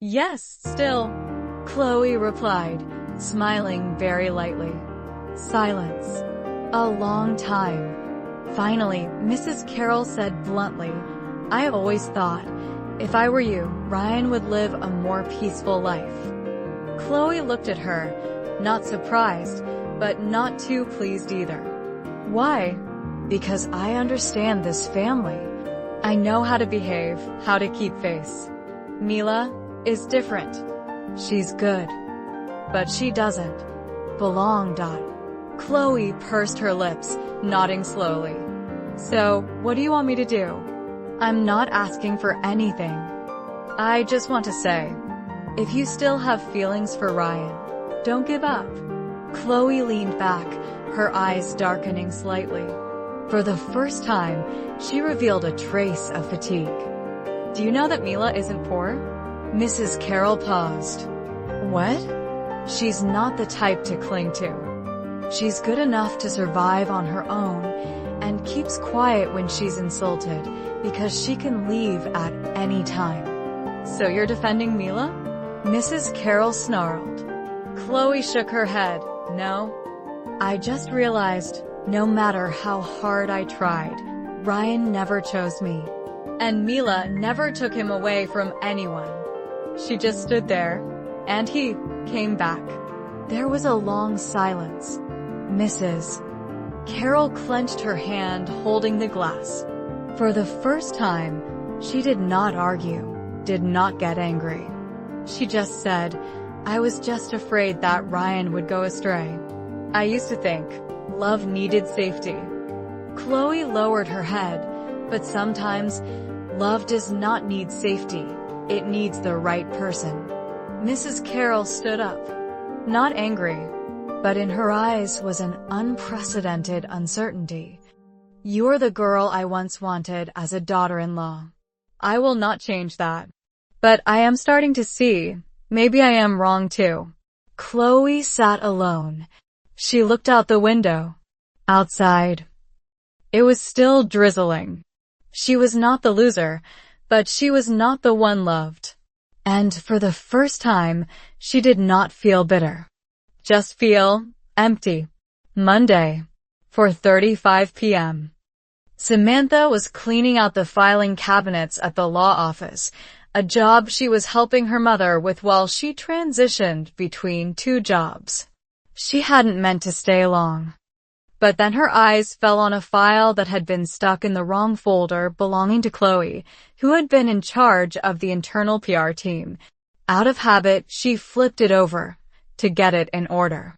Yes, still, Chloe replied, smiling very lightly. Silence. A long time. Finally, Mrs. Carroll said bluntly, I always thought, if I were you, Ryan would live a more peaceful life. Chloe looked at her, not surprised, but not too pleased either. Why? Because I understand this family. I know how to behave, how to keep face. Mila is different. She's good. But she doesn't belong. Chloe pursed her lips, nodding slowly. So, what do you want me to do? I'm not asking for anything. I just want to say, if you still have feelings for Ryan, don't give up. Chloe leaned back, her eyes darkening slightly. For the first time, she revealed a trace of fatigue. Do you know that Mila isn't poor? Mrs. Carroll paused. What? She's not the type to cling to. She's good enough to survive on her own and keeps quiet when she's insulted because she can leave at any time. So you're defending Mila? Mrs. Carroll snarled. Chloe shook her head. No. I just realized, no matter how hard I tried, Ryan never chose me. And Mila never took him away from anyone. She just stood there, and he came back. There was a long silence. Mrs. Carroll clenched her hand, holding the glass. For the first time, she did not argue, did not get angry. She just said, I was just afraid that Ryan would go astray. I used to think love needed safety. Chloe lowered her head, but sometimes love does not need safety. It needs the right person. Mrs. Carroll stood up, not angry, but in her eyes was an unprecedented uncertainty. You're the girl I once wanted as a daughter-in-law. I will not change that. But I am starting to see, maybe I am wrong too. Chloe sat alone. She looked out the window. Outside. It was still drizzling. She was not the loser, but she was not the one loved. And for the first time, she did not feel bitter. Just feel empty. Monday, 4:35 p.m. Samantha was cleaning out the filing cabinets at the law office, a job she was helping her mother with while she transitioned between two jobs. She hadn't meant to stay long. But then her eyes fell on a file that had been stuck in the wrong folder belonging to Chloe, who had been in charge of the internal PR team. Out of habit, she flipped it over to get it in order.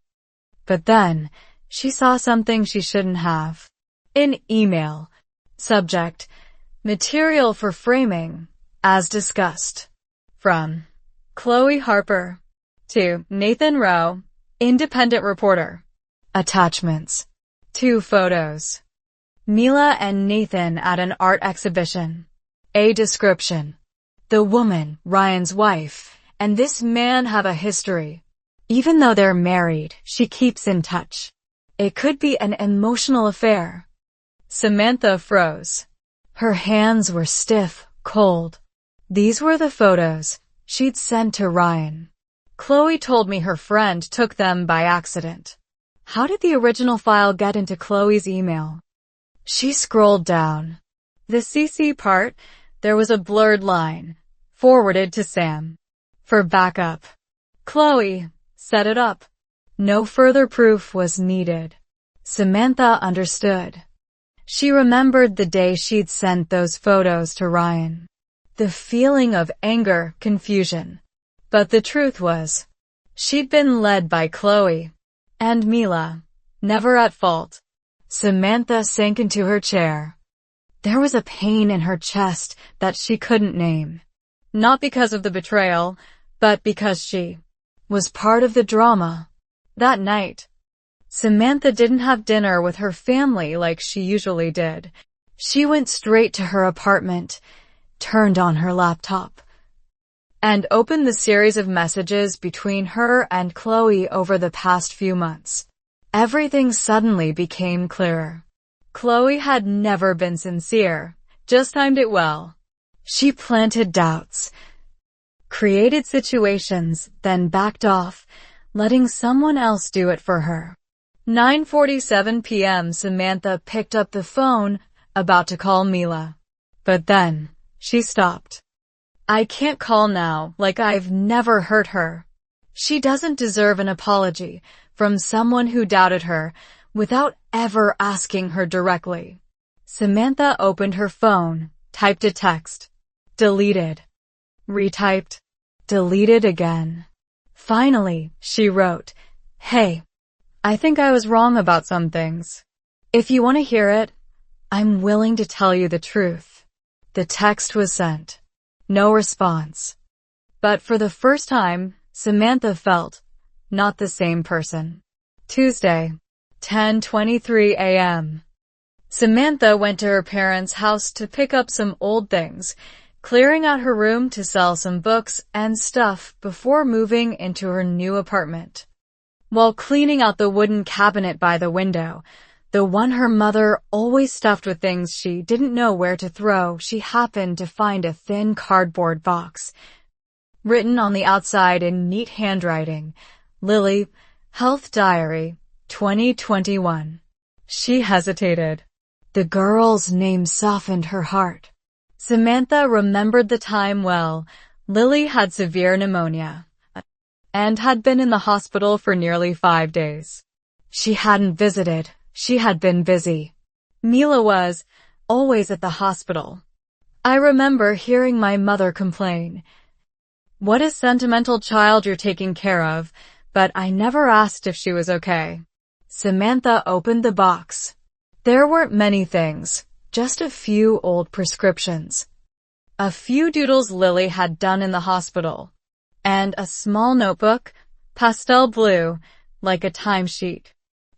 But then, she saw something she shouldn't have. An email. Subject: Material for framing, as discussed. From Chloe Harper to Nathan Rowe, independent reporter. Attachments: 2 photos. Mila and Nathan at an art exhibition. A description: the woman, Ryan's wife, and this man have a history. Even though they're married, she keeps in touch. It could be an emotional affair. Samantha froze. Her hands were stiff, cold. These were the photos she'd sent to Ryan. Chloe told me her friend took them by accident. How did the original file get into Chloe's email? She scrolled down. The CC part, there was a blurred line. Forwarded to Sam. For backup. Chloe set it up. No further proof was needed. Samantha understood. She remembered the day she'd sent those photos to Ryan. The feeling of anger, confusion. But the truth was, she'd been led by Chloe. And Mila. Never at fault. Samantha sank into her chair. There was a pain in her chest that she couldn't name. Not because of the betrayal, but because she was part of the drama. That night, Samantha didn't have dinner with her family like she usually did. She went straight to her apartment, turned on her laptop, and opened the series of messages between her and Chloe over the past few months. Everything suddenly became clearer. Chloe had never been sincere, just timed it well. She planted doubts. created situations, then backed off, letting someone else do it for her. 9:47 p.m. Samantha picked up the phone, about to call Mila. But then, she stopped. I can't call now, like I've never hurt her. She doesn't deserve an apology from someone who doubted her without ever asking her directly. Samantha opened her phone, typed a text. Deleted. Retyped. Deleted again. Finally, she wrote, Hey, I think I was wrong about some things. If you want to hear it, I'm willing to tell you the truth. The text was sent. No response. But for the first time, Samantha felt not the same person. Tuesday, 10:23 a.m. Samantha went to her parents' house to pick up some old things, clearing out her room to sell some books and stuff before moving into her new apartment. While cleaning out the wooden cabinet by the window, the one her mother always stuffed with things she didn't know where to throw, she happened to find a thin cardboard box. Written on the outside in neat handwriting, Lily, Health Diary, 2021. She hesitated. The girl's name softened her heart. Samantha remembered the time well. Lily had severe pneumonia and had been in the hospital for nearly 5 days. She hadn't visited. She had been busy. Mila was always at the hospital. I remember hearing my mother complain, What a sentimental child you're taking care of, but I never asked if she was okay. Samantha opened the box. There weren't many things, just a few old prescriptions. A few doodles Lily had done in the hospital. And a small notebook, pastel blue, like a timesheet.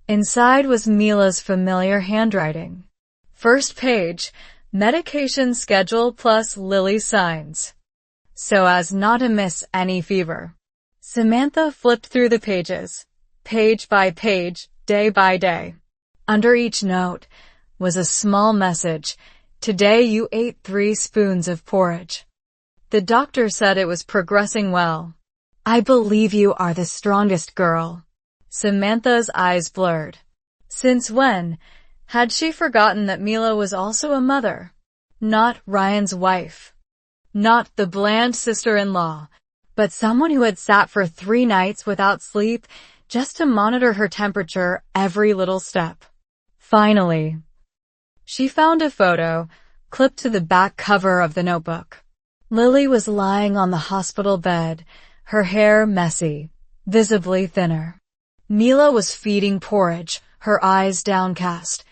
Inside was Mila's familiar handwriting. First page, medication schedule plus Lily's signs. So as not to miss any fever. Samantha flipped through the pages, page by page, day by day. Under each note was a small message. Today you ate 3 spoons of porridge. The doctor said it was progressing well. I believe you are the strongest girl. Samantha's eyes blurred. Since when had she forgotten that Mila was also a mother? Not Ryan's wife. Not the bland sister-in-law, but someone who had sat for 3 nights without sleep just to monitor her temperature every little step. Finally, she found a photo clipped to the back cover of the notebook. Lily was lying on the hospital bed, her hair messy, visibly thinner. Mila was feeding porridge, her eyes downcast,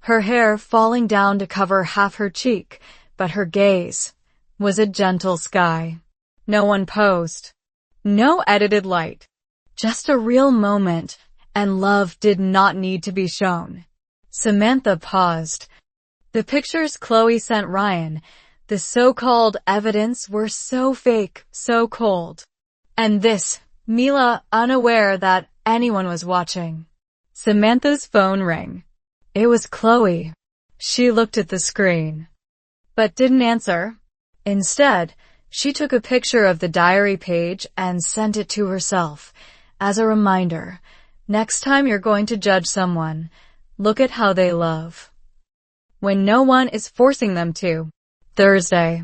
her hair falling down to cover half her cheek, but her gaze was a gentle sky. No one posed. No edited light. Just a real moment, and love did not need to be shown. Samantha paused. The pictures Chloe sent Ryan, the so-called evidence, were so fake, so cold. And this, Mila, unaware that anyone was watching. Samantha's phone rang. It was Chloe. She looked at the screen, but didn't answer. Instead, she took a picture of the diary page and sent it to herself as a reminder. Next time you're going to judge someone, look at how they love. When no one is forcing them to. Thursday,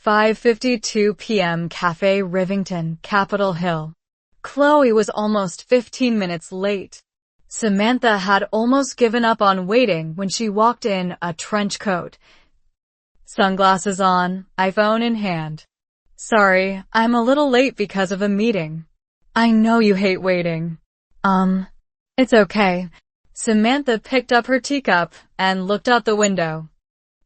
5:52 p.m. Cafe Rivington, Capitol Hill. Chloe was almost 15 minutes late. Samantha had almost given up on waiting when she walked in, a trench coat, sunglasses on, iPhone in hand. Sorry, I'm a little late because of a meeting. I know you hate waiting. It's okay. Samantha picked up her teacup and looked out the window.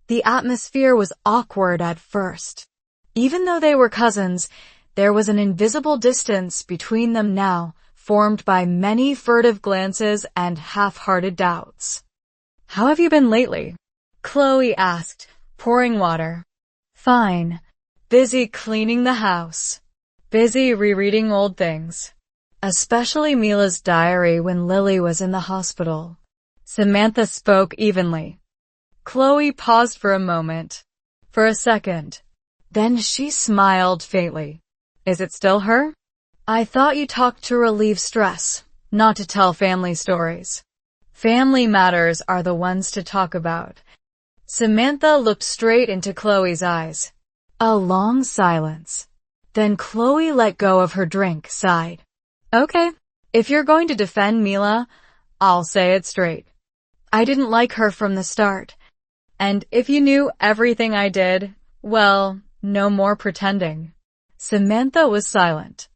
The atmosphere was awkward at first. Even though they were cousins, there was an invisible distance between them now, formed by many furtive glances and half-hearted doubts. How have you been lately? Chloe asked, pouring water. Fine. Busy cleaning the house. Busy rereading old things. Especially Mila's diary when Lily was in the hospital. Samantha spoke evenly. Chloe paused for a moment. For a second. Then she smiled faintly. Is it still her? I thought you talked to relieve stress, not to tell family stories. Family matters are the ones to talk about. Samantha looked straight into Chloe's eyes. A long silence. Then Chloe let go of her drink, sighed. Okay, if you're going to defend Mila, I'll say it straight. I didn't like her from the start. And if you knew everything I did, well, no more pretending. Samantha was silent.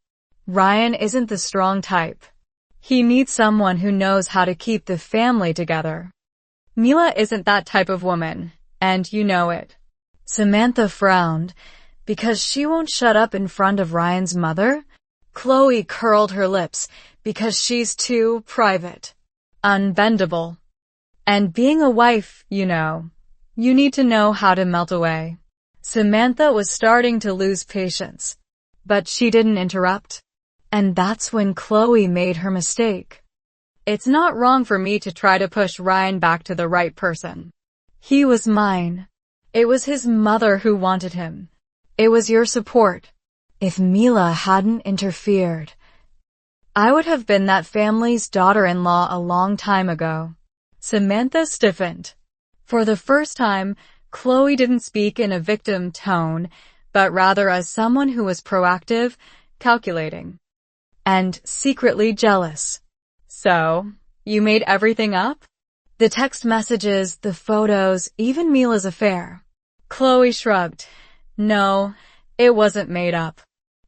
Ryan isn't the strong type. He needs someone who knows how to keep the family together. Mila isn't that type of woman, and you know it. Samantha frowned. Because she won't shut up in front of Ryan's mother? Chloe curled her lips. Because she's too private. Unbendable. And being a wife, you need to know how to melt away. Samantha was starting to lose patience. But she didn't interrupt. And that's when Chloe made her mistake. It's not wrong for me to try to push Ryan back to the right person. He was mine. It was his mother who wanted him. It was your support. If Mila hadn't interfered, I would have been that family's daughter-in-law a long time ago. Samantha stiffened. For the first time, Chloe didn't speak in a victim tone, but rather as someone who was proactive, calculating, and secretly jealous. So, you made everything up? The text messages, the photos, even Mila's affair. Chloe shrugged. No, it wasn't made up.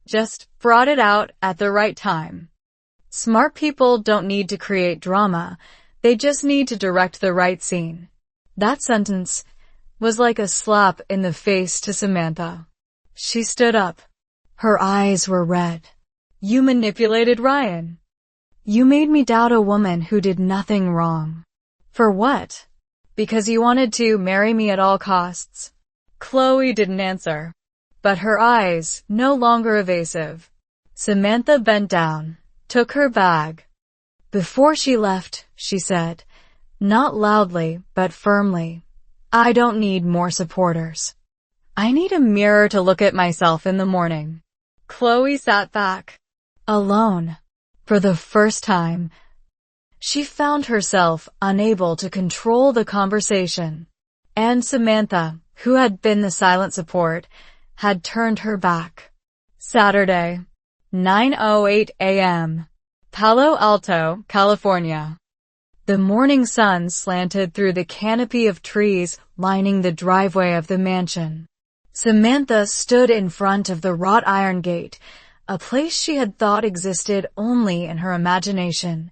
Just brought it out at the right time. Smart people don't need to create drama. They just need to direct the right scene. That sentence was like a slap in the face to Samantha. She stood up. Her eyes were red. You manipulated Ryan. You made me doubt a woman who did nothing wrong. For what? Because you wanted to marry me at all costs. Chloe didn't answer, but her eyes, no longer evasive. Samantha bent down, took her bag. Before she left, she said, not loudly, but firmly, I don't need more supporters. I need a mirror to look at myself in the morning. Chloe sat back, alone. For the first time, she found herself unable to control the conversation. And Samantha, who had been the silent support, had turned her back. Saturday, 9:08 a.m. Palo Alto, California. The morning sun slanted through the canopy of trees lining the driveway of the mansion. Samantha stood in front of the wrought iron gate, a place she had thought existed only in her imagination.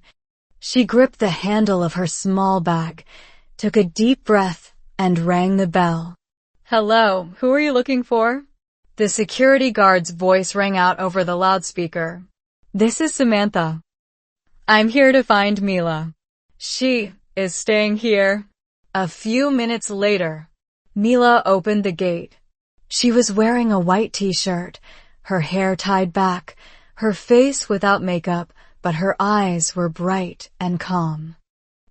She gripped the handle of her small bag, took a deep breath, and rang the bell. Hello, who are you looking for? The security guard's voice rang out over the loudspeaker. This is Samantha. I'm here to find Mila. She is staying here. A few minutes later, Mila opened the gate. She was wearing a white t-shirt, her hair tied back, her face without makeup, but her eyes were bright and calm.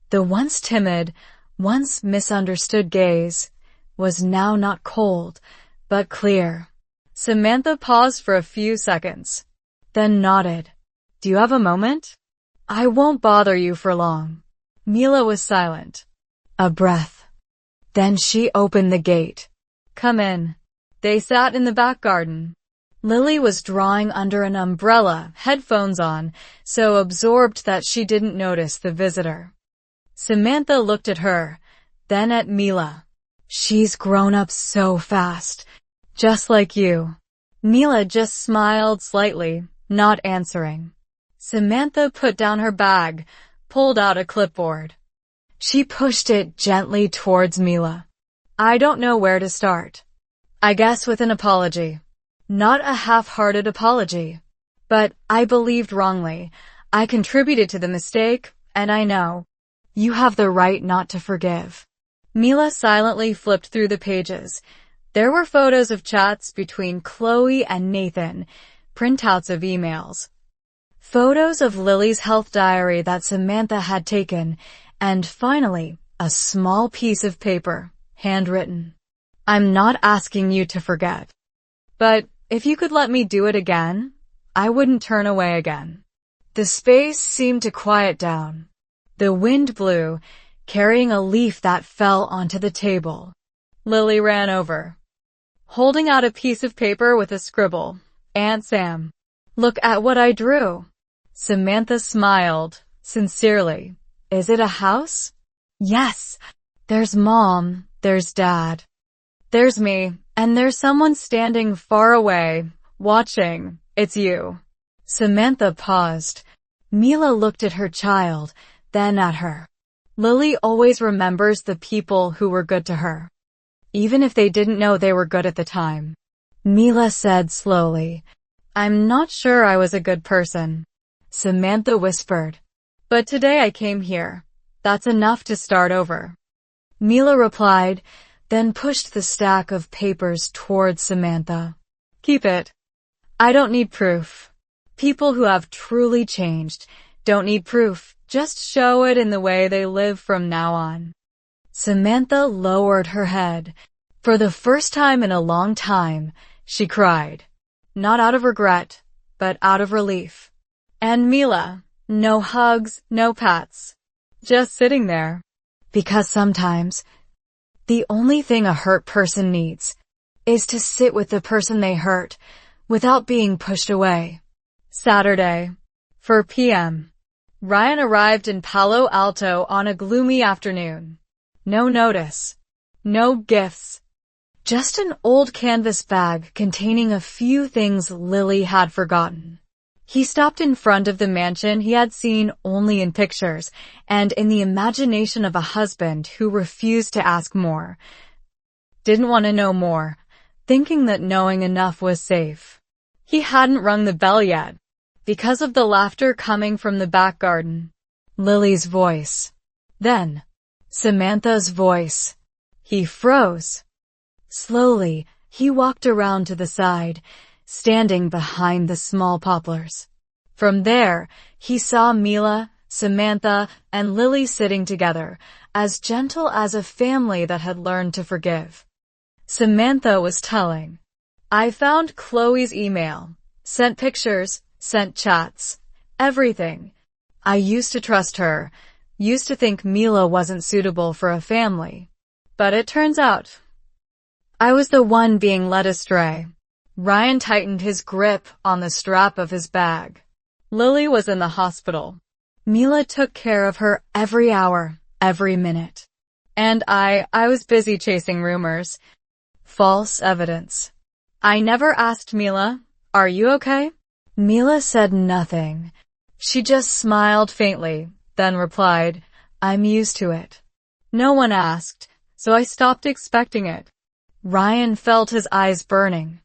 The once timid, once misunderstood gaze was now not cold, but clear. Samantha paused for a few seconds, then nodded. Do you have a moment? I won't bother you for long. Mila was silent. A breath. Then she opened the gate. Come in. They sat in the back garden. Lily was drawing under an umbrella, headphones on, so absorbed that she didn't notice the visitor. Samantha looked at her, then at Mila. She's grown up so fast. Just like you. Mila just smiled slightly, not answering. Samantha put down her bag, pulled out a clipboard. She pushed it gently towards Mila. I don't know where to start. I guess with an apology. Not a half-hearted apology. But I believed wrongly. I contributed to the mistake, and I know. You have the right not to forgive. Mila silently flipped through the pages. There were photos of chats between Chloe and Nathan, printouts of emails, photos of Lily's health diary that Samantha had taken, and finally, a small piece of paper, handwritten. I'm not asking you to forget. But If you could let me do it again, I wouldn't turn away again. The space seemed to quiet down. The wind blew, carrying a leaf that fell onto the table. Lily ran over, holding out a piece of paper with a scribble. Aunt Sam, look at what I drew. Samantha smiled, sincerely. Is it a house? Yes. There's Mom, there's Dad. There's me, and there's someone standing far away, watching. It's you. Samantha paused. Mila looked at her child, then at her. Lily always remembers the people who were good to her, even if they didn't know they were good at the time. Mila said slowly, I'm not sure I was a good person. Samantha whispered, but today I came here. That's enough to start over. Mila replied, then pushed the stack of papers towards Samantha. Keep it. I don't need proof. People who have truly changed don't need proof, just show it in the way they live from now on. Samantha lowered her head. For the first time in a long time, she cried. Not out of regret, but out of relief. And Mila, no hugs, no pats. Just sitting there. Because sometimes, the only thing a hurt person needs is to sit with the person they hurt without being pushed away. Saturday, 4 p.m. Ryan arrived in Palo Alto on a gloomy afternoon. No notice. No gifts. Just an old canvas bag containing a few things Lily had forgotten. He stopped in front of the mansion he had seen only in pictures and in the imagination of a husband who refused to ask more. Didn't want to know more, thinking that knowing enough was safe. He hadn't rung the bell yet, because of the laughter coming from the back garden. Lily's voice. Then, Samantha's voice. He froze. Slowly, he walked around to the side, standing behind the small poplars. From there, he saw Mila, Samantha, and Lily sitting together, as gentle as a family that had learned to forgive. Samantha was telling, I found Chloe's email, sent pictures, sent chats, everything. I used to trust her, used to think Mila wasn't suitable for a family. But it turns out, I was the one being led astray. Ryan tightened his grip on the strap of his bag. Lily was in the hospital. Mila took care of her every hour, every minute. And I was busy chasing rumors. False evidence. I never asked Mila, are you okay? Mila said nothing. She just smiled faintly, then replied, I'm used to it. No one asked, so I stopped expecting it. Ryan felt his eyes burning.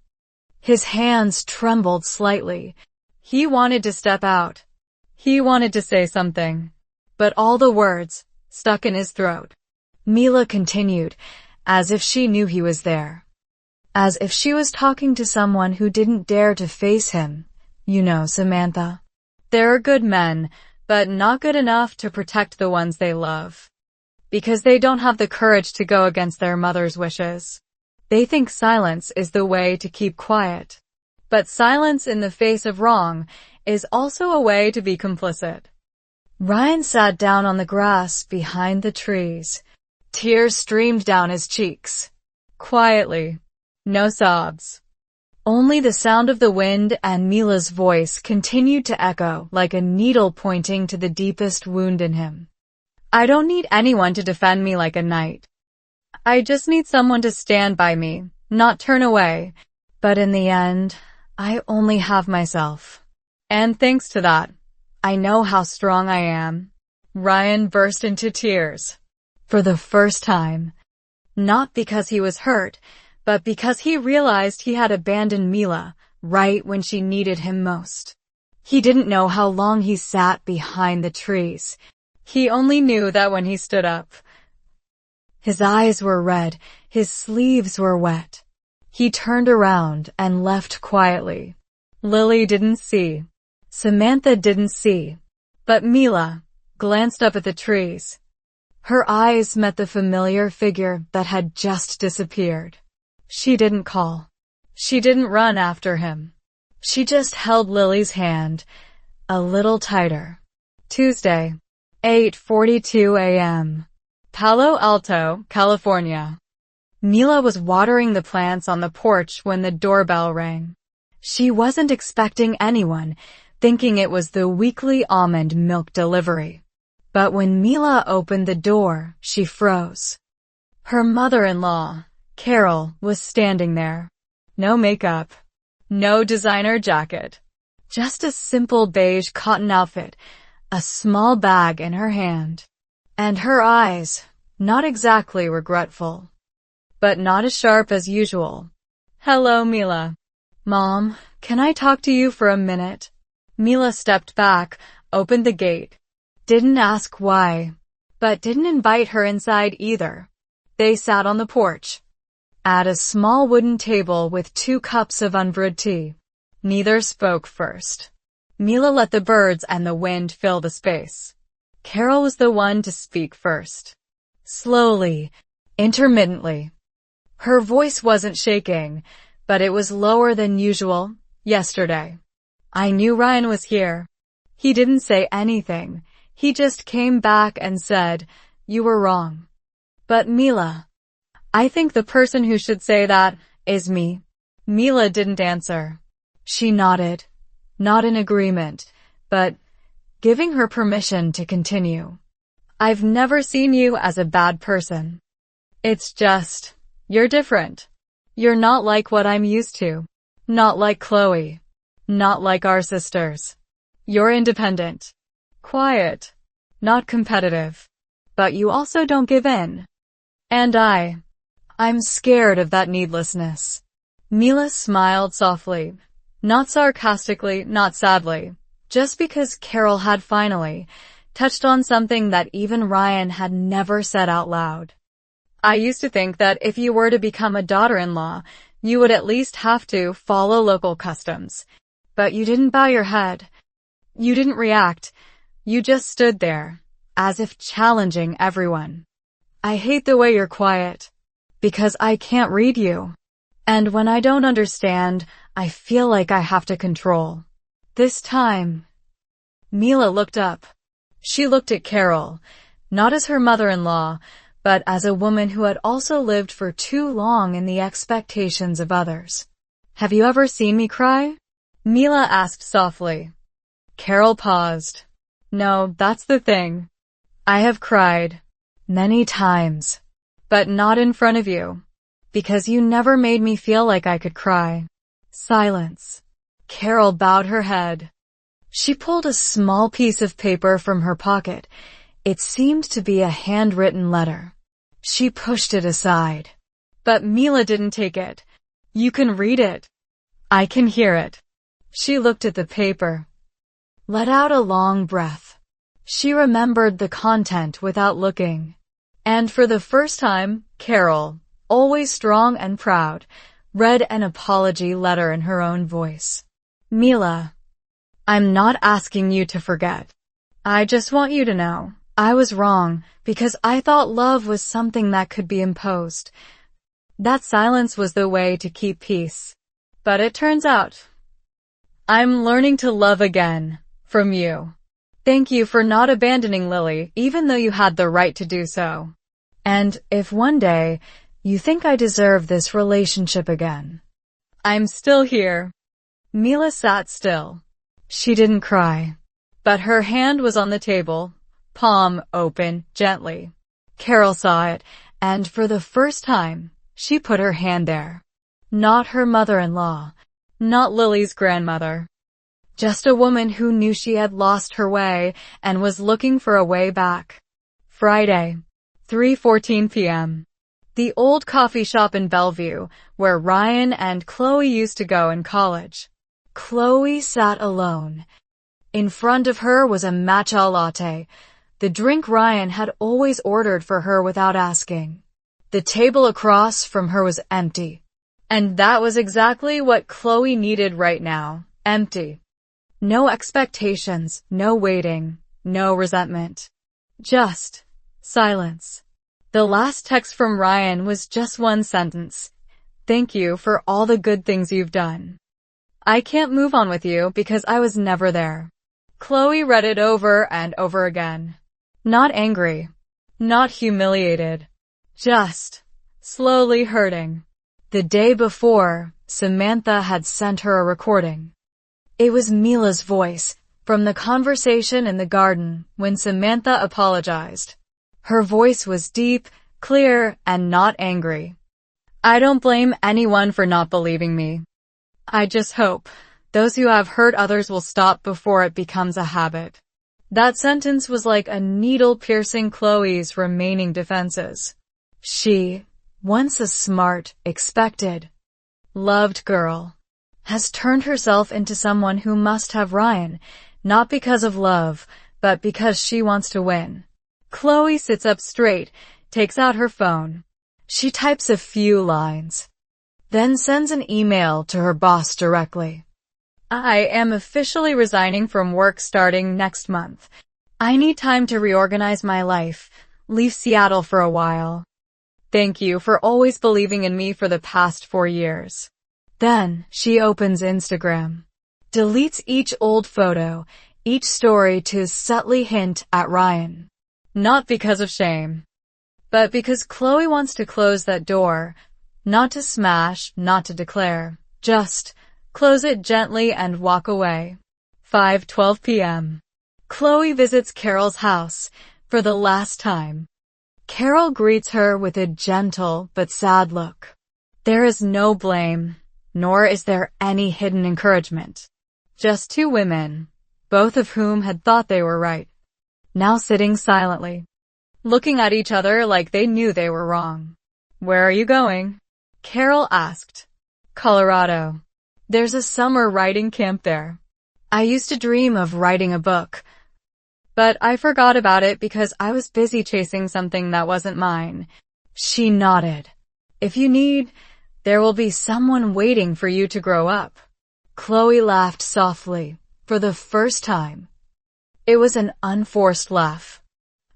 His hands trembled slightly. He wanted to step out. He wanted to say something. But all the words stuck in his throat. Mila continued, as if she knew he was there. As if she was talking to someone who didn't dare to face him. You know, Samantha. There are good men, but not good enough to protect the ones they love. Because they don't have the courage to go against their mother's wishes. They think silence is the way to keep quiet. But silence in the face of wrong is also a way to be complicit. Ryan sat down on the grass behind the trees. Tears streamed down his cheeks. Quietly. No sobs. Only the sound of the wind and Mila's voice continued to echo like a needle pointing to the deepest wound in him. I don't need anyone to defend me like a knight. I just need someone to stand by me, not turn away. But in the end, I only have myself. And thanks to that, I know how strong I am. Ryan burst into tears. For the first time. Not because he was hurt, but because he realized he had abandoned Mila right when she needed him most. He didn't know how long he sat behind the trees. He only knew that when he stood up, his eyes were red, his sleeves were wet. He turned around and left quietly. Lily didn't see. Samantha didn't see. But Mila glanced up at the trees. Her eyes met the familiar figure that had just disappeared. She didn't call. She didn't run after him. She just held Lily's hand a little tighter. Tuesday, 8:42 a.m. Palo Alto, California. Mila was watering the plants on the porch when the doorbell rang. She wasn't expecting anyone, thinking it was the weekly almond milk delivery. But when Mila opened the door, she froze. Her mother-in-law, Carol, was standing there. No makeup. No designer jacket. Just a simple beige cotton outfit, a small bag in her hand. And her eyes, not exactly regretful, but not as sharp as usual. "Hello, Mila." "Mom, can I talk to you for a minute?" Mila stepped back, opened the gate. Didn't ask why, but didn't invite her inside either. They sat on the porch, at a small wooden table with 2 cups of unbrewed tea. Neither spoke first. Mila let the birds and the wind fill the space. Carol was the one to speak first. Slowly, intermittently. Her voice wasn't shaking, but it was lower than usual. "Yesterday, I knew Ryan was here. He didn't say anything. He just came back and said, 'You were wrong.' But Mila, I think the person who should say that is me." Mila didn't answer. She nodded, not in agreement, but giving her permission to continue. "I've never seen you as a bad person. It's just, you're different. You're not like what I'm used to. Not like Chloe. Not like our sisters. You're independent. Quiet. Not competitive. But you also don't give in. And I'm scared of that needlessness." Mila smiled softly. Not sarcastically, not sadly. Just because Carol had finally touched on something that even Ryan had never said out loud. "I used to think that if you were to become a daughter-in-law, you would at least have to follow local customs. But you didn't bow your head. You didn't react. You just stood there, as if challenging everyone. I hate the way you're quiet, because I can't read you. And when I don't understand, I feel like I have to control. This time." Mila looked up. She looked at Carol, not as her mother-in-law, but as a woman who had also lived for too long in the expectations of others. "Have you ever seen me cry?" Mila asked softly. Carol paused. "No, that's the thing. I have cried. Many times. But not in front of you. Because you never made me feel like I could cry." Silence. Carol bowed her head. She pulled a small piece of paper from her pocket. It seemed to be a handwritten letter. She pushed it aside. But Mila didn't take it. "You can read it. I can hear it." She looked at the paper. Let out a long breath. She remembered the content without looking. And for the first time, Carol, always strong and proud, read an apology letter in her own voice. "Mila, I'm not asking you to forget. I just want you to know, I was wrong, because I thought love was something that could be imposed. That silence was the way to keep peace. But it turns out, I'm learning to love again, from you. Thank you for not abandoning Lily, even though you had the right to do so. And if one day you think I deserve this relationship again, I'm still here." Mila sat still. She didn't cry. But her hand was on the table, palm open, gently. Carol saw it, and for the first time, she put her hand there. Not her mother-in-law, not Lily's grandmother. Just a woman who knew she had lost her way and was looking for a way back. Friday, 3:14 p.m. The old coffee shop in Bellevue, where Ryan and Chloe used to go in college. Chloe sat alone. In front of her was a matcha latte, the drink Ryan had always ordered for her without asking. The table across from her was empty. And that was exactly what Chloe needed right now, empty. No expectations, no waiting, no resentment. Just silence. The last text from Ryan was just one sentence. Thank you for all the good things you've done. I can't move on with you because I was never there. Chloe read it over and over again. Not angry. Not humiliated. Just slowly hurting. The day before, Samantha had sent her a recording. It was Mila's voice, from the conversation in the garden when Samantha apologized. Her voice was deep, clear, and not angry. I don't blame anyone for not believing me. I just hope those who have hurt others will stop before it becomes a habit. That sentence was like a needle piercing Chloe's remaining defenses. She, once a smart, expected, loved girl, has turned herself into someone who must have Ryan, not because of love, but because she wants to win. Chloe sits up straight, takes out her phone. She types a few lines, then sends an email to her boss directly. I am officially resigning from work starting next month. I need time to reorganize my life, leave Seattle for a while. Thank you for always believing in me for the past 4 years. Then, she opens Instagram. Deletes each old photo, each story to subtly hint at Ryan. Not because of shame, but because Chloe wants to close that door. Not to smash, not to declare. Just close it gently and walk away. 5:12 p.m. Chloe visits Carol's house for the last time. Carol greets her with a gentle but sad look. There is no blame, nor is there any hidden encouragement. Just two women, both of whom had thought they were right, now sitting silently, looking at each other like they knew they were wrong. Where are you going? Carol asked. Colorado. There's a summer writing camp there. I used to dream of writing a book, but I forgot about it because I was busy chasing something that wasn't mine. She nodded. If you need, there will be someone waiting for you to grow up. Chloe laughed softly, for the first time. It was an unforced laugh.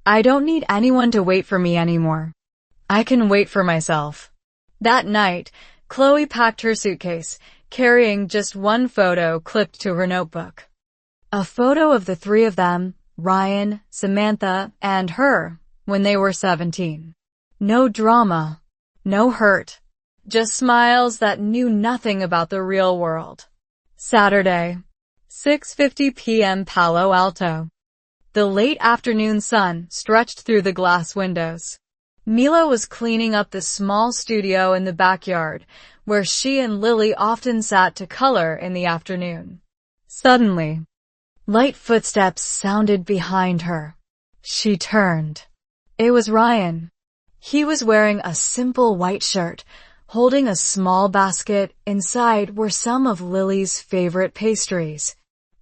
I don't need anyone to wait for me anymore. I can wait for myself. That night, Chloe packed her suitcase, carrying just one photo clipped to her notebook. A photo of the three of them, Ryan, Samantha, and her, when they were 17. No drama, no hurt, just smiles that knew nothing about the real world. Saturday, 6:50 p.m. Palo Alto. The late afternoon sun stretched through the glass windows. Mila was cleaning up the small studio in the backyard, where she and Lily often sat to color in the afternoon. Suddenly, light footsteps sounded behind her. She turned. It was Ryan. He was wearing a simple white shirt, holding a small basket. Inside were some of Lily's favorite pastries.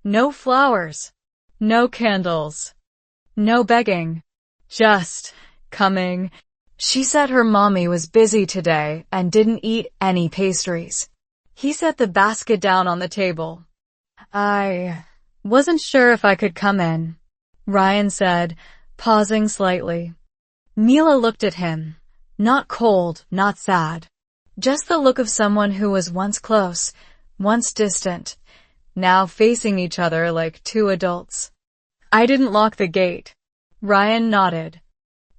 No flowers. No candles. No begging. Just coming. She said her mommy was busy today and didn't eat any pastries. He set the basket down on the table. I wasn't sure if I could come in, Ryan said, pausing slightly. Mila looked at him. Not cold, not sad. Just the look of someone who was once close, once distant, now facing each other like two adults. I didn't lock the gate. Ryan nodded.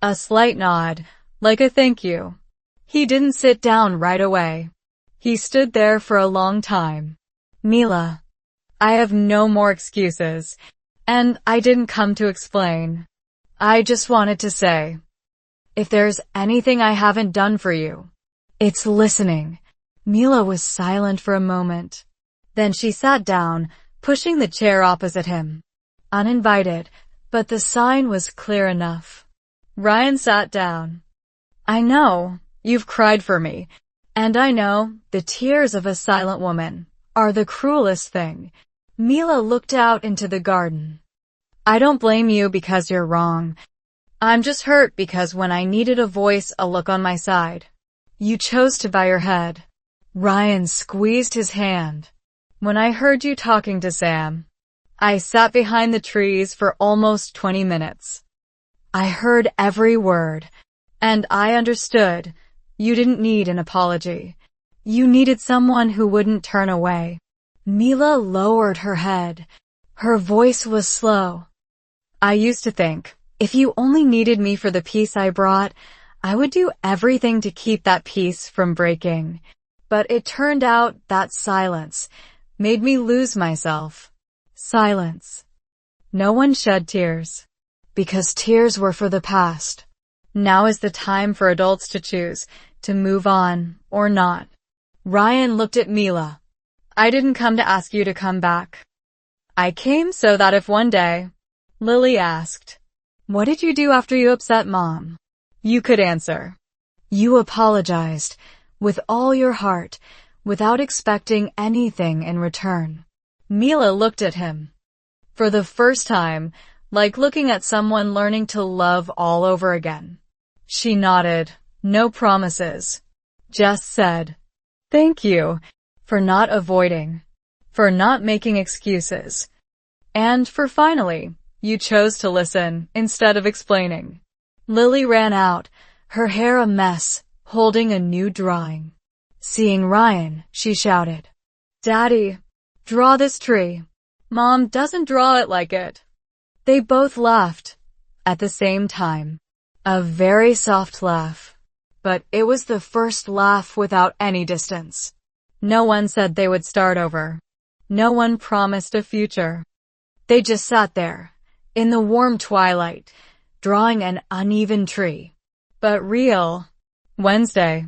A slight nod, like a thank you. He didn't sit down right away. He stood there for a long time. Mila, I have no more excuses, and I didn't come to explain. I just wanted to say, if there's anything I haven't done for you, it's listening. Mila was silent for a moment. Then she sat down, pushing the chair opposite him. Uninvited, but the sign was clear enough. Ryan sat down. I know, you've cried for me, and I know the tears of a silent woman are the cruelest thing. Mila looked out into the garden. I don't blame you because you're wrong. I'm just hurt because when I needed a voice, a look on my side, you chose to bow your head. Ryan squeezed his hand. When I heard you talking to Sam, I sat behind the trees for almost 20 minutes. I heard every word, and I understood. You didn't need an apology. You needed someone who wouldn't turn away. Mila lowered her head. Her voice was slow. I used to think, if you only needed me for the peace I brought, I would do everything to keep that peace from breaking. But it turned out that silence made me lose myself. Silence. No one shed tears. Because tears were for the past. Now is the time for adults to choose, to move on, or not. Ryan looked at Mila. I didn't come to ask you to come back. I came so that if one day, Lily asked, what did you do after you upset Mom? You could answer. You apologized, with all your heart, without expecting anything in return. Mila looked at him. For the first time, like looking at someone learning to love all over again. She nodded, no promises. Just said, thank you, for not avoiding, for not making excuses, and for finally, you chose to listen, instead of explaining. Lily ran out, her hair a mess, holding a new drawing. Seeing Ryan, she shouted, Daddy, draw this tree. Mom doesn't draw it like it. They both laughed, at the same time. A very soft laugh. But it was the first laugh without any distance. No one said they would start over. No one promised a future. They just sat there, in the warm twilight, drawing an uneven tree. But real. Wednesday.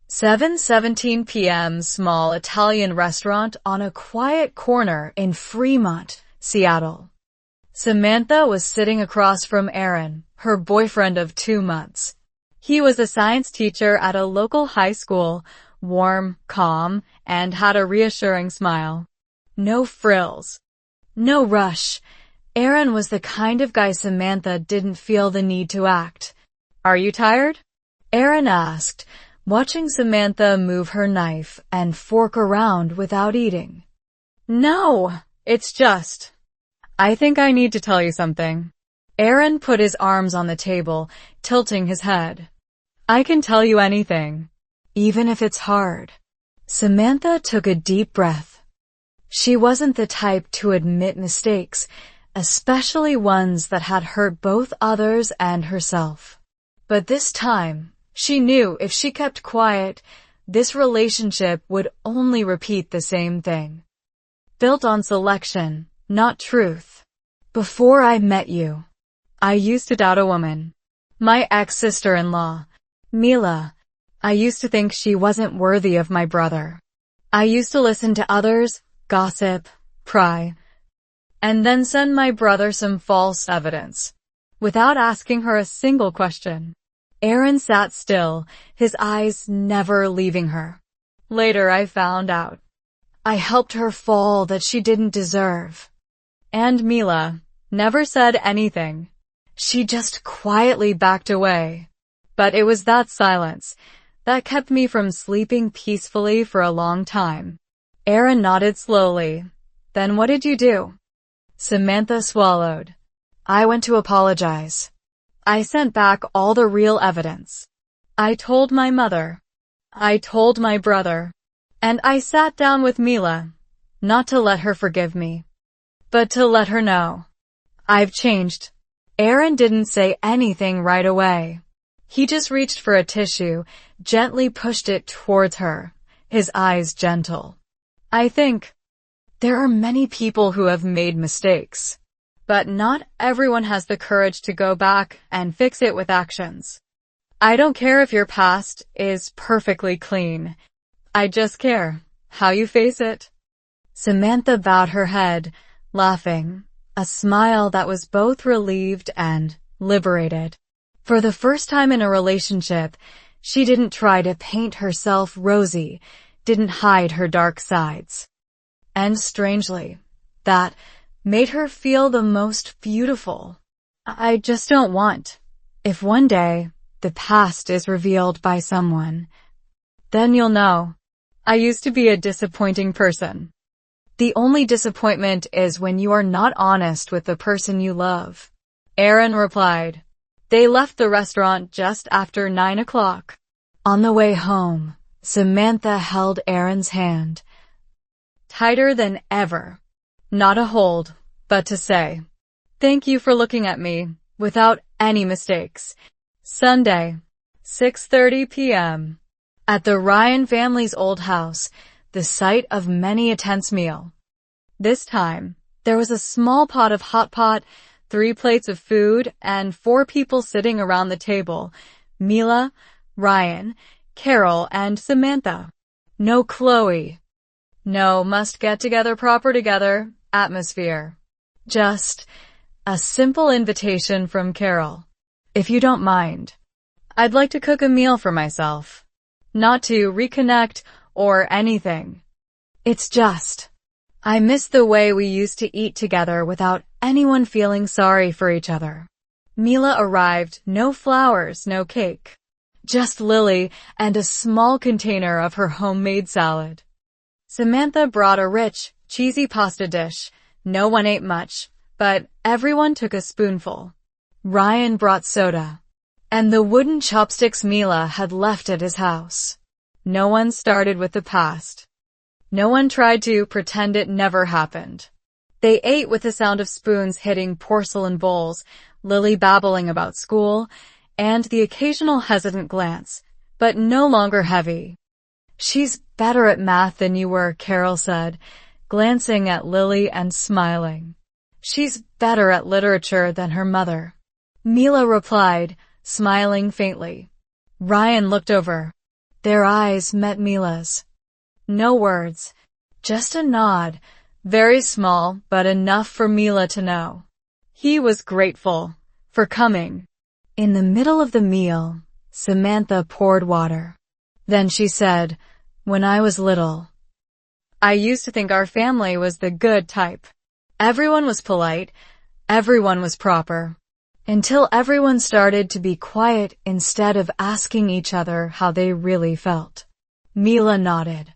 7:17 p.m. Small Italian restaurant on a quiet corner in Fremont, Seattle. Samantha was sitting across from Aaron, her boyfriend of 2 months. He was a science teacher at a local high school, warm, calm, and had a reassuring smile. No frills. No rush. Aaron was the kind of guy Samantha didn't feel the need to act. Are you tired? Aaron asked, watching Samantha move her knife and fork around without eating. No, it's just... I think I need to tell you something. Aaron put his arms on the table, tilting his head. I can tell you anything, even if it's hard. Samantha took a deep breath. She wasn't the type to admit mistakes, especially ones that had hurt both others and herself. But this time, she knew if she kept quiet, this relationship would only repeat the same thing. Built on selection, not truth. Before I met you, I used to doubt a woman. My ex-sister-in-law, Mila. I used to think she wasn't worthy of my brother. I used to listen to others, gossip, pry, and then send my brother some false evidence, without asking her a single question. Aaron sat still, his eyes never leaving her. Later I found out. I helped her fall that she didn't deserve. And Mila never said anything. She just quietly backed away. But it was that silence that kept me from sleeping peacefully for a long time. Aaron nodded slowly. Then what did you do? Samantha swallowed. I went to apologize. I sent back all the real evidence. I told my mother. I told my brother. And I sat down with Mila, not to let her forgive me, but to let her know. I've changed. Aaron didn't say anything right away. He just reached for a tissue, gently pushed it towards her, his eyes gentle. I think there are many people who have made mistakes, but not everyone has the courage to go back and fix it with actions. I don't care if your past is perfectly clean. I just care how you face it. Samantha bowed her head, laughing, a smile that was both relieved and liberated. For the first time in a relationship, she didn't try to paint herself rosy, didn't hide her dark sides. And strangely, that made her feel the most beautiful. I just don't want. If one day the past is revealed by someone, then you'll know. I used to be a disappointing person. The only disappointment is when you are not honest with the person you love. Aaron replied. They left the restaurant just after 9 o'clock. On the way home, Samantha held Aaron's hand tighter than ever. Not a hold, but to say, "Thank you for looking at me without any mistakes." Sunday, 6:30 p.m. At the Ryan family's old house, the site of many a tense meal. This time, there was a small pot of hot pot, 3 plates of food, and 4 people sitting around the table: Mila, Ryan, Carol, and Samantha. No Chloe. No must get together proper together atmosphere. Just a simple invitation from Carol. "If you don't mind, I'd like to cook a meal for myself. Not to reconnect or anything. It's just, I miss the way we used to eat together without anyone feeling sorry for each other." Mila arrived, no flowers, no cake. Just Lily and a small container of her homemade salad. Samantha brought a rich, cheesy pasta dish. No one ate much, but everyone took a spoonful. Ryan brought soda, and the wooden chopsticks Mila had left at his house. No one started with the past. No one tried to pretend it never happened. They ate with the sound of spoons hitting porcelain bowls, Lily babbling about school, and the occasional hesitant glance, but no longer heavy. "She's better at math than you were," Carol said, glancing at Lily and smiling. "She's better at literature than her mother," Mila replied, smiling faintly. Ryan looked over. Their eyes met Mila's. No words, just a nod, very small but enough for Mila to know. He was grateful for coming. In the middle of the meal, Samantha poured water. Then she said, "When I was little, I used to think our family was the good type. Everyone was polite, everyone was proper, until everyone started to be quiet instead of asking each other how they really felt." Mila nodded.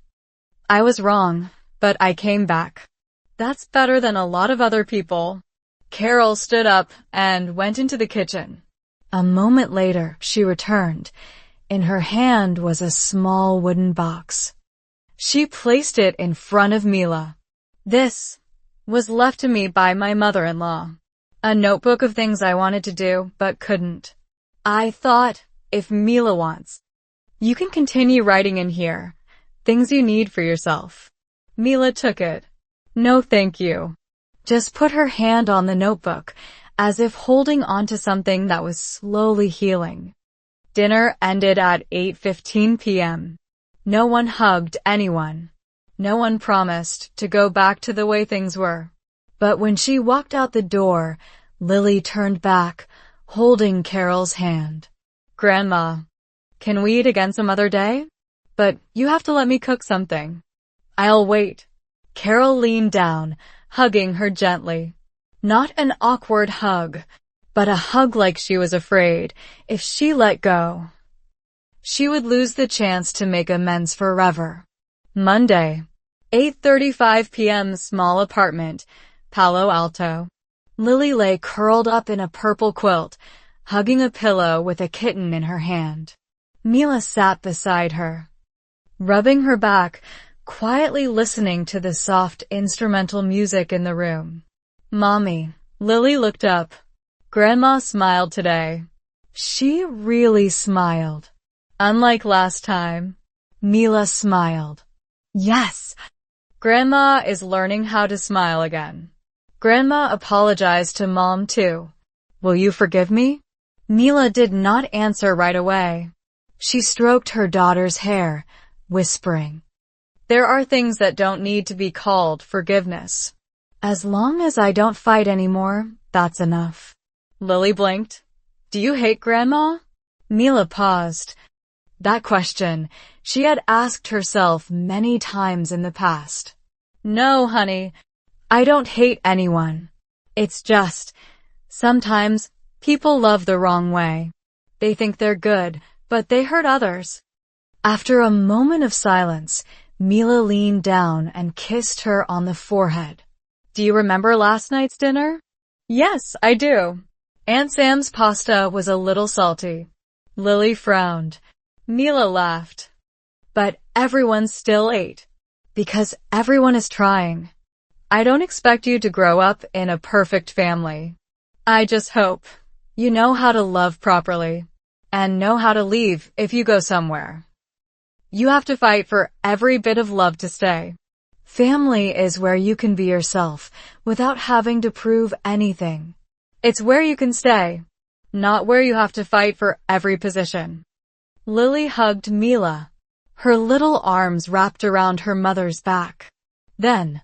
"I was wrong, but I came back. That's better than a lot of other people." Carol stood up and went into the kitchen. A moment later, she returned. In her hand was a small wooden box. She placed it in front of Mila. "This was left to me by my mother-in-law. A notebook of things I wanted to do, but couldn't. I thought, if Mila wants, you can continue writing in here. Things you need for yourself." Mila took it. "No thank you." Just put her hand on the notebook, as if holding onto something that was slowly healing. Dinner ended at 8:15 p.m. No one hugged anyone. No one promised to go back to the way things were. But when she walked out the door, Lily turned back, holding Carol's hand. "Grandma, can we eat again some other day? But you have to let me cook something." "I'll wait." Carol leaned down, hugging her gently. Not an awkward hug, but a hug like she was afraid, if she let go, she would lose the chance to make amends forever. Monday, 8:35 p.m. Small apartment, Palo Alto. Lily lay curled up in a purple quilt, hugging a pillow with a kitten in her hand. Mila sat beside her, rubbing her back, quietly listening to the soft instrumental music in the room. "Mommy." Lily looked up. Grandma smiled today. She really smiled. Unlike last time. Mila smiled. "Yes." Grandma is learning how to smile again. Grandma apologized to Mom too. "Will you forgive me?" Mila did not answer right away. She stroked her daughter's hair, whispering, "There are things that don't need to be called forgiveness. As long as I don't fight anymore, that's enough." Lily blinked. "Do you hate Grandma?" Mila paused. That question she had asked herself many times in the past. "No, honey, I don't hate anyone. It's just, sometimes people love the wrong way. They think they're good, but they hurt others." After a moment of silence, Mila leaned down and kissed her on the forehead. "Do you remember last night's dinner?" "Yes, I do. Aunt Sam's pasta was a little salty." Lily frowned. Mila laughed. but everyone still ate. Because everyone is trying. I don't expect you to grow up in a perfect family. I just hope you know how to love properly and know how to leave if you go somewhere. You have to fight for every bit of love to stay. Family is where you can be yourself without having to prove anything. It's where you can stay, not where you have to fight for every position. Lily hugged Mila, her little arms wrapped around her mother's back. Then,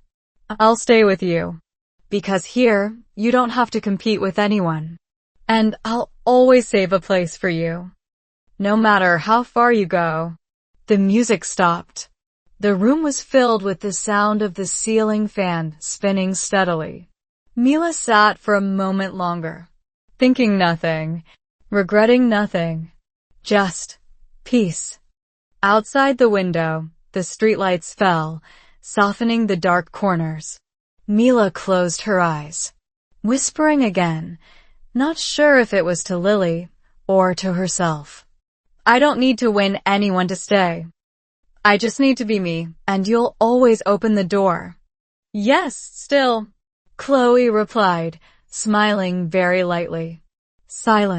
I'll stay with you. Because here, you don't have to compete with anyone. And I'll always save a place for you. No matter how far you go. The music stopped. The room was filled with the sound of the ceiling fan spinning steadily. Mila sat for a moment longer, thinking nothing, regretting nothing. Just peace. Outside the window, the streetlights fell, softening the dark corners. Mila closed her eyes, whispering again, not sure if it was to Lily or to herself. I don't need to win anyone to stay. I just need to be me, and you'll always open the door. Yes, still, Chloe replied, smiling very lightly. Silence.